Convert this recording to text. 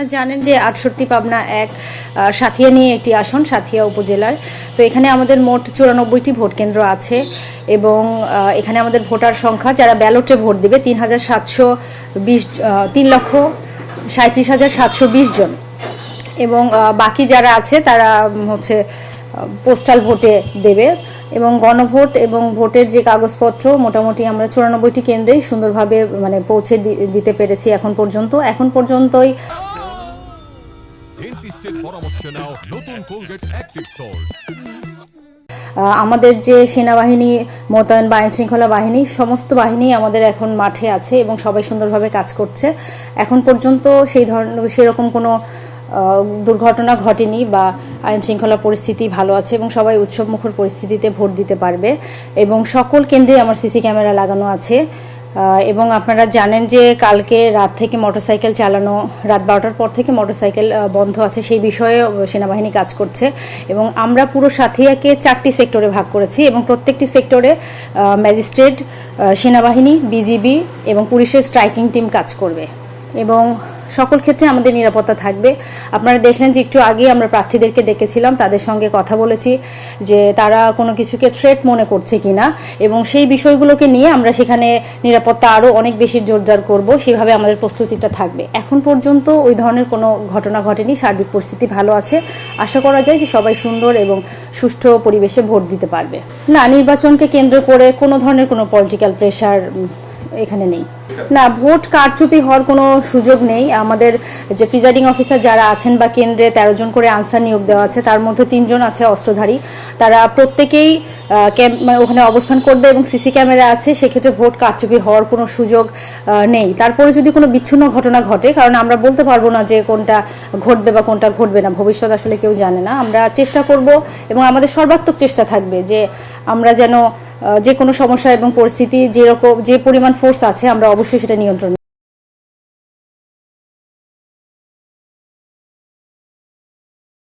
আপনারা জানেন যে ৬৮ পাবনা এক সাথিয়া নিয়ে একটি আসন, সাথিয়া উপজেলার। তো এখানে আমাদের মোট ৯৪টি ভোট কেন্দ্র আছে এবং এখানে আমাদের ভোটার সংখ্যা যারা ব্যালটে ভোট দেবে ৩,৩৭,৭২০ জন এবং বাকি যারা আছে তারা হচ্ছে পোস্টাল ভোটে দেবে এবং গণভোট এবং ভোটের যে কাগজপত্র মোটামুটি আমরা ৯৪টি কেন্দ্রেই সুন্দরভাবে পৌঁছে দিতে পেরেছি এখন পর্যন্তই। আমাদের যে সেনাবাহিনী মোতায়েন বা আইন শৃঙ্খলা বাহিনী সমস্ত বাহিনী আমাদের এখন মাঠে আছে এবং সবাই সুন্দরভাবে কাজ করছে। এখন পর্যন্ত সেরকম কোনো দুর্ঘটনা ঘটেনি বা আইন শৃঙ্খলা পরিস্থিতি ভালো আছে এবং সবাই উৎসবমুখর পরিস্থিতিতে ভোট দিতে পারবে এবং সকল কেন্দ্রে আমার সিসি ক্যামেরা লাগানো আছে। এবং আপনারা জানেন যে কালকে রাত থেকে মোটরসাইকেল চালানো, রাত ১২টার পর থেকে মোটরসাইকেল বন্ধ আছে, সেই বিষয়ে সেনাবাহিনী কাজ করছে এবং আমরা পুরো সাথিয়াকে ৪টি সেক্টরে ভাগ করেছি এবং প্রত্যেকটি সেক্টরে ম্যাজিস্ট্রেট, সেনাবাহিনী, বিজিবি এবং পুলিশের স্ট্রাইকিং টিম কাজ করবে এবং সকল ক্ষেত্রে আমাদের নিরাপত্তা থাকবে। আপনারা দেখলেন যে একটু আগে আমরা প্রার্থীদেরকে ডেকেছিলাম, তাদের সঙ্গে কথা বলেছি যে তারা কোনো কিছুকে থ্রেট মনে করছে কিনা এবং সেই বিষয়গুলোকে নিয়ে আমরা সেখানে নিরাপত্তা আরও অনেক বেশি জোরদার করব, সেভাবে আমাদের প্রস্তুতিটা থাকবে। এখন পর্যন্ত ওই ধরনের কোনো ঘটনা ঘটেনি, সার্বিক পরিস্থিতি ভালো আছে। আশা করা যায় যে সবাই সুন্দর এবং সুষ্ঠু পরিবেশে ভোট দিতে পারবে। না, নির্বাচনকে কেন্দ্র করে কোনো ধরনের কোনো পলিটিক্যাল প্রেশার এখানে নেই। না, ভোট কারচুপি হওয়ার কোনো সুযোগ নেই। আমাদের যে প্রিজাইডিং অফিসার যারা আছেন বা কেন্দ্রে ১৩ জন করে আনসার নিয়োগ দেওয়া আছে, তার মধ্যে ৩ জন আছে অস্ত্রধারী। তারা প্রত্যেকেই ওখানে অবস্থান করবে এবং সিসি ক্যামেরা আছে, সেক্ষেত্রে ভোট কারচুপি হওয়ার কোনো সুযোগ নেই। তারপরে যদি কোনো বিচ্ছিন্ন ঘটনা ঘটে, কারণ আমরা বলতে পারবো না যে কোনটা ঘটবে বা কোনটা ঘটবে না, ভবিষ্যৎ আসলে কেউ জানে না। আমরা চেষ্টা করব এবং আমাদের সর্বাত্মক চেষ্টা থাকবে যে আমরা যেন যে কোনো সমস্যা এবং পরিস্থিতি যে পরিমাণ ফোর্স আছে আমরা অবশ্যই সেটা নিয়ন্ত্রণ